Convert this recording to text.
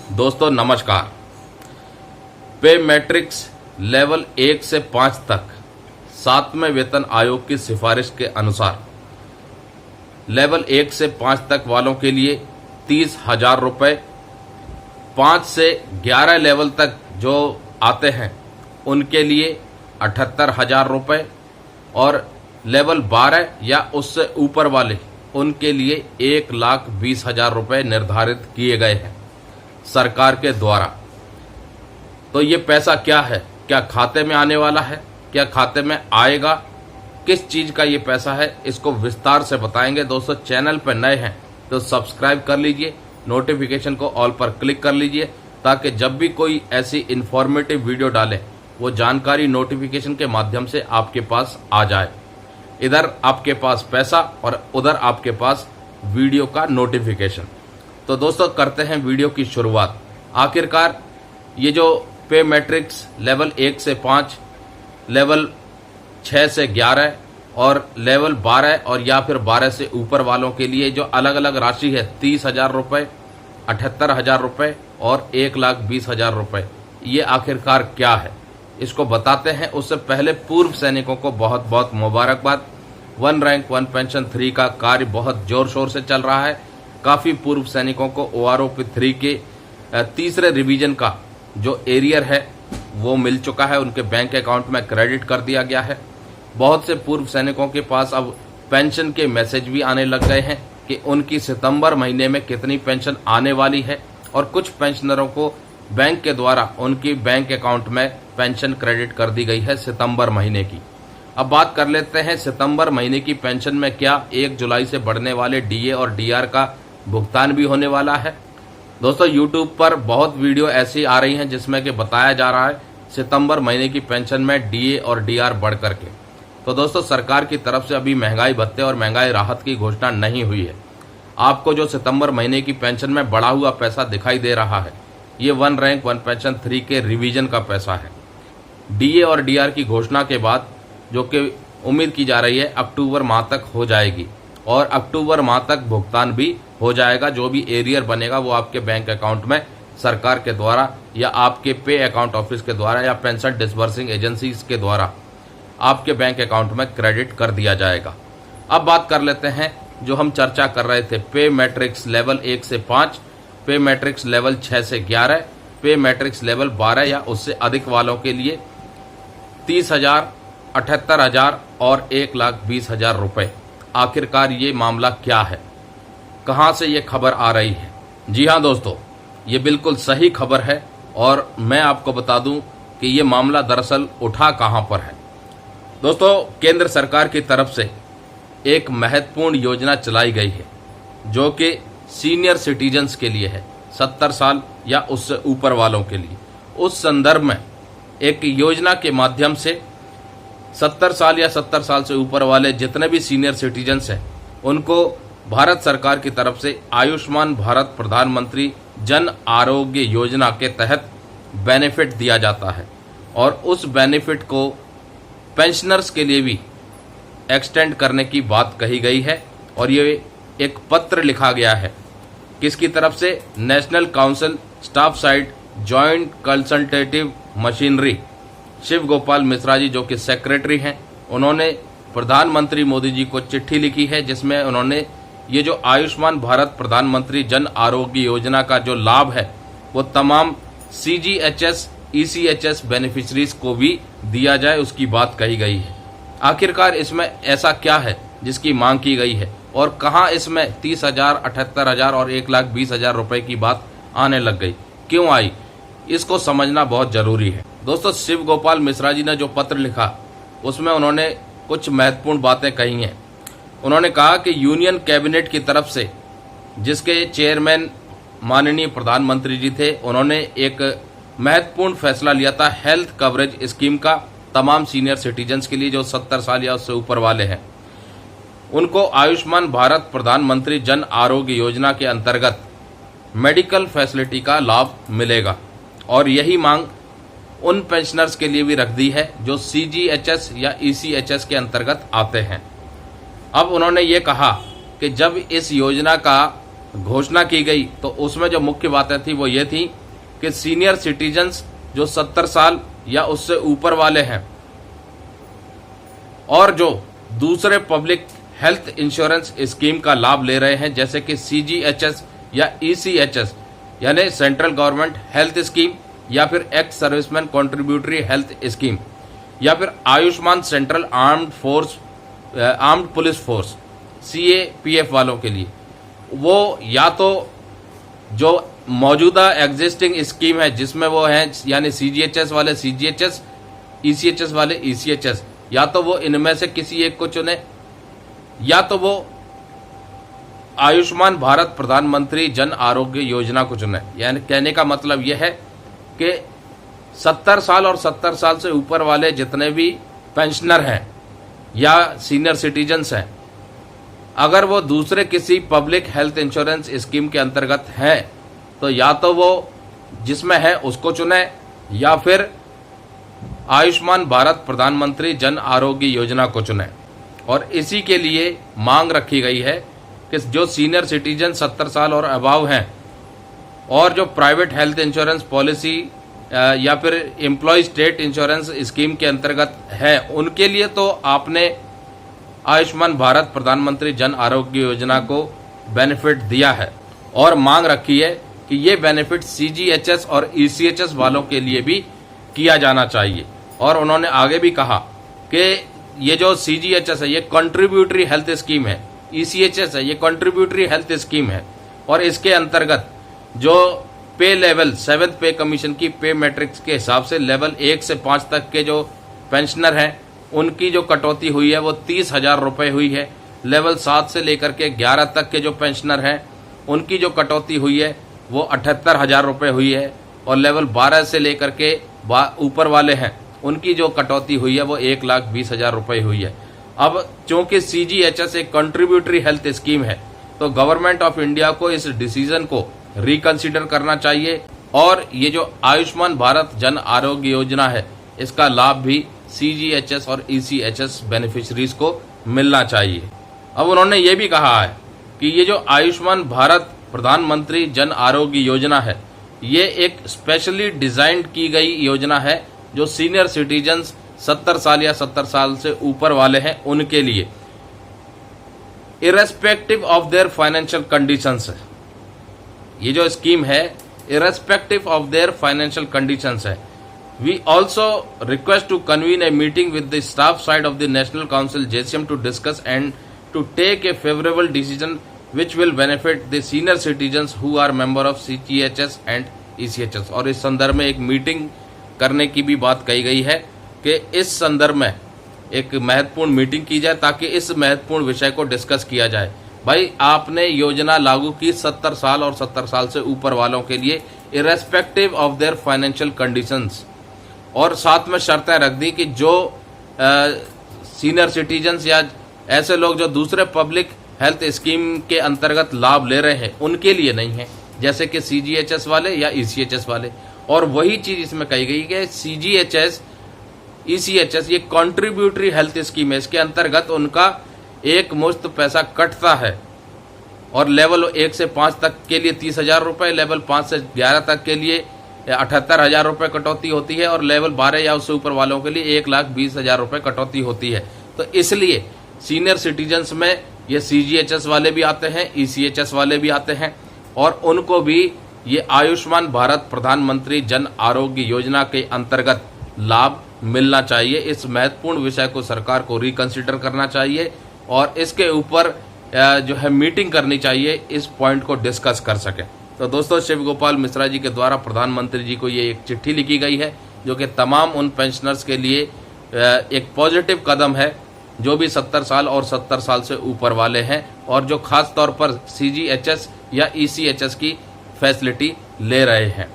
दोस्तों नमस्कार। पे मैट्रिक्स लेवल 1 से 5 तक 7वें वेतन आयोग की सिफारिश के अनुसार लेवल 1 से 5 तक वालों के लिए 30,000 रुपये, 5 से 11 लेवल तक जो आते हैं उनके लिए 78,000 रुपये और लेवल 12 या उससे ऊपर वाले उनके लिए 1,20,000 रुपये निर्धारित किए गए हैं सरकार के द्वारा। तो ये पैसा क्या है, क्या खाते में आने वाला है, क्या खाते में आएगा, किस चीज़ का ये पैसा है, इसको विस्तार से बताएंगे। दोस्तों चैनल पर नए हैं तो सब्सक्राइब कर लीजिए, नोटिफिकेशन को ऑल पर क्लिक कर लीजिए ताकि जब भी कोई ऐसी इन्फॉर्मेटिव वीडियो डालें वो जानकारी नोटिफिकेशन के माध्यम से आपके पास आ जाए। इधर आपके पास पैसा और उधर आपके पास वीडियो का नोटिफिकेशन। तो दोस्तों करते हैं वीडियो की शुरुआत। आखिरकार ये जो पे मैट्रिक्स लेवल 1 से 5, लेवल 6 से 11 और लेवल 12 और या फिर 12 से ऊपर वालों के लिए जो अलग अलग राशि है 30,000 रुपये, 78,000 रुपये और 1,20,000 रुपये, ये आखिरकार क्या है इसको बताते हैं। उससे पहले पूर्व सैनिकों को बहुत बहुत मुबारकबाद। 1 रैंक 1 पेंशन 3 का कार्य बहुत जोर शोर से चल रहा है। काफ़ी पूर्व सैनिकों को OROP 3 के तीसरे रिवीजन का जो एरियर है वो मिल चुका है, उनके बैंक अकाउंट में क्रेडिट कर दिया गया है। बहुत से पूर्व सैनिकों के पास अब पेंशन के मैसेज भी आने लग गए हैं कि उनकी सितंबर महीने में कितनी पेंशन आने वाली है और कुछ पेंशनरों को बैंक के द्वारा उनकी बैंक अकाउंट में पेंशन क्रेडिट कर दी गई है सितंबर महीने की। अब बात कर लेते हैं सितंबर महीने की पेंशन में क्या 1 जुलाई से बढ़ने वाले DA और DR का भुगतान भी होने वाला है। दोस्तों YouTube पर बहुत वीडियो ऐसी आ रही हैं जिसमें कि बताया जा रहा है सितंबर महीने की पेंशन में DA और DR बढ़ करके। तो दोस्तों सरकार की तरफ से अभी महंगाई भत्ते और महंगाई राहत की घोषणा नहीं हुई है। आपको जो सितंबर महीने की पेंशन में बढ़ा हुआ पैसा दिखाई दे रहा है ये 1 रैंक 1 पेंशन 3 के रिवीजन का पैसा है। DA और DR की घोषणा के बाद जो कि उम्मीद की जा रही है अक्टूबर माह तक हो जाएगी और अक्टूबर माह तक भुगतान भी हो जाएगा। जो भी एरियर बनेगा वो आपके बैंक अकाउंट में सरकार के द्वारा या आपके पे अकाउंट ऑफिस के द्वारा या पेंशन डिसबर्सिंग एजेंसीज के द्वारा आपके बैंक अकाउंट में क्रेडिट कर दिया जाएगा। अब बात कर लेते हैं जो हम चर्चा कर रहे थे पे मैट्रिक्स लेवल 1 से 5, पे मैट्रिक्स लेवल 6 से 11, पे मैट्रिक्स लेवल 12 या उससे अधिक वालों के लिए 30,000, 78,000 और 1,20,000 रुपये। आखिरकार ये मामला क्या है, कहाँ से ये खबर आ रही है? जी हाँ दोस्तों, ये बिल्कुल सही खबर है और मैं आपको बता दूं कि ये मामला दरअसल उठा कहाँ पर है। दोस्तों केंद्र सरकार की तरफ से एक महत्वपूर्ण योजना चलाई गई है जो कि सीनियर सिटीजन्स के लिए है, 70 साल या उससे ऊपर वालों के लिए। उस संदर्भ में एक योजना के माध्यम से 70 साल या 70 साल से ऊपर वाले जितने भी सीनियर सिटीजन्स हैं उनको भारत सरकार की तरफ से आयुष्मान भारत प्रधानमंत्री जन आरोग्य योजना के तहत बेनिफिट दिया जाता है और उस बेनिफिट को पेंशनर्स के लिए भी एक्सटेंड करने की बात कही गई है। और ये एक पत्र लिखा गया है किसकी तरफ से? National council staff side joint consultative machinery, Shiv Gopal Mishra ji जो कि सेक्रेटरी हैं, उन्होंने प्रधानमंत्री मोदी जी को चिट्ठी लिखी है जिसमें उन्होंने ये जो आयुष्मान भारत प्रधानमंत्री जन आरोग्य योजना का जो लाभ है वो तमाम CGHS ECHS बेनिफिशरीज को भी दिया जाए उसकी बात कही गई है। आखिरकार इसमें ऐसा क्या है जिसकी मांग की गई है और कहां इसमें 30,000, 78,000 और 1,20,000 रुपए की बात आने लग गई, क्यों आई, इसको समझना बहुत जरूरी है। दोस्तों शिव गोपाल मिश्रा जी ने जो पत्र लिखा उसमें उन्होंने कुछ महत्वपूर्ण बातें कही हैं। उन्होंने कहा कि यूनियन कैबिनेट की तरफ से जिसके चेयरमैन माननीय प्रधानमंत्री जी थे, उन्होंने एक महत्वपूर्ण फैसला लिया था हेल्थ कवरेज स्कीम का तमाम सीनियर सिटीजन्स के लिए जो 70 साल या उससे ऊपर वाले हैं। उनको आयुष्मान भारत प्रधानमंत्री जन आरोग्य योजना के अंतर्गत मेडिकल फैसिलिटी का लाभ मिलेगा और यही मांग उन पेंशनर्स के लिए भी रख दी है जो CGHS या ECHS के अंतर्गत आते हैं। अब उन्होंने ये कहा कि जब इस योजना का घोषणा की गई तो उसमें जो मुख्य बातें थी वो ये थी कि सीनियर सिटीजन्स जो 70 साल या उससे ऊपर वाले हैं और जो दूसरे पब्लिक हेल्थ इंश्योरेंस स्कीम का लाभ ले रहे हैं, जैसे कि CGHS या ECHS यानी सेंट्रल गवर्नमेंट हेल्थ स्कीम, या फिर ex serviceman contributory health scheme, या फिर Ayushman central armed police force CAPF वालों के लिए, वो या तो जो मौजूदा एग्जिस्टिंग स्कीम है जिसमें वो हैं यानी CGHS वाले CGHS, ECHS वाले ECHS, या तो वो इनमें से किसी एक को चुने, या तो वो आयुष्मान भारत प्रधानमंत्री जन आरोग्य योजना को चुने। यानी कहने का मतलब यह है कि 70 साल और 70 साल से ऊपर वाले जितने भी पेंशनर हैं या सीनियर सिटीजन्स हैं, अगर वो दूसरे किसी पब्लिक हेल्थ इंश्योरेंस स्कीम के अंतर्गत हैं तो या तो वो जिसमें है उसको चुने, या फिर आयुष्मान भारत प्रधानमंत्री जन आरोग्य योजना को चुने। और इसी के लिए मांग रखी गई है कि जो सीनियर सिटीजन 70 साल और अबाव हैं और जो प्राइवेट हेल्थ इंश्योरेंस पॉलिसी या फिर एम्प्लॉय स्टेट इंश्योरेंस स्कीम के अंतर्गत है, उनके लिए तो आपने आयुष्मान भारत प्रधानमंत्री जन आरोग्य योजना को बेनिफिट दिया है, और मांग रखी है कि ये बेनिफिट CGHS और ECHS वालों के लिए भी किया जाना चाहिए। और उन्होंने आगे भी कहा कि ये जो CGHS है ये कंट्रीब्यूटरी हेल्थ स्कीम है, ECHS है ये कंट्रीब्यूटरी हेल्थ स्कीम है, और इसके अंतर्गत जो पे लेवल 7th पे कमीशन की पे मैट्रिक्स के हिसाब से लेवल 1 से 5 तक के जो पेंशनर हैं उनकी जो कटौती हुई है वो 30,000 रुपये हुई है। लेवल 7 से लेकर के 11 तक के जो पेंशनर हैं उनकी जो कटौती हुई है वो 78,000 रुपये हुई है, और लेवल 12 से लेकर के ऊपर वाले हैं उनकी जो कटौती हुई है वो 1,20,000 रुपये हुई है। अब चूंकि CGHS एक कंट्रीब्यूटरी हेल्थ स्कीम है तो गवर्नमेंट ऑफ इंडिया को इस डिसीजन को रिकंसिडर करना चाहिए, और ये जो आयुष्मान भारत जन आरोग्य योजना है इसका लाभ भी CGHS और ECHS बेनिफिशरीज को मिलना चाहिए। अब उन्होंने ये भी कहा है कि ये जो आयुष्मान भारत प्रधानमंत्री जन आरोग्य योजना है ये एक स्पेशली डिजाइंड की गई योजना है जो सीनियर सिटीजन्स 70 साल या 70 साल से ऊपर वाले हैं उनके लिए, irrespective of their financial conditions है। ये जो स्कीम है irrespective of their financial conditions है। We also request to convene a meeting with the staff side of the national council JCM to discuss and to take a favourable decision which will benefit the senior citizens who are member of CGHS and ECHS। और इस संदर्भ में एक meeting करने की भी बात कही गई है कि इस संदर्भ में एक महत्वपूर्ण मीटिंग की जाए ताकि इस महत्वपूर्ण विषय को डिस्कस किया जाए। भाई आपने योजना लागू की 70 साल और 70 साल से ऊपर वालों के लिए irrespective of their financial conditions, और साथ में शर्तें रख दी कि जो सीनियर सिटीजन्स या ऐसे लोग जो दूसरे पब्लिक हेल्थ स्कीम के अंतर्गत लाभ ले रहे हैं उनके लिए नहीं है, जैसे कि CGHS वाले या ECHS वाले। और वही चीज इसमें कही गई कि CGHS ECHS ये कंट्रीब्यूटरी हेल्थ स्कीम है, इसके अंतर्गत उनका एक मुश्त पैसा कटता है, और लेवल 1 से 5 तक के लिए 30,000 रुपये, लेवल 5 से 11 तक के लिए 78,000 रुपये कटौती होती है, और लेवल 12 या उससे ऊपर वालों के लिए 1,20,000 रुपये कटौती होती है। तो इसलिए सीनियर सिटीजन्स में ये CGHS वाले भी आते हैं, ECHS वाले भी आते हैं, और उनको भी ये आयुष्मान भारत प्रधानमंत्री जन आरोग्य योजना के अंतर्गत लाभ मिलना चाहिए। इस महत्वपूर्ण विषय को सरकार को रिकंसिडर करना चाहिए और इसके ऊपर जो है मीटिंग करनी चाहिए, इस पॉइंट को डिस्कस कर सके। तो दोस्तों, शिव गोपाल मिश्रा जी के द्वारा प्रधानमंत्री जी को ये एक चिट्ठी लिखी गई है जो कि तमाम उन पेंशनर्स के लिए एक पॉजिटिव कदम है जो भी 70 साल और 70 साल से ऊपर वाले हैं और जो खास तौर पर CGHS या ECHS की फैसिलिटी ले रहे हैं।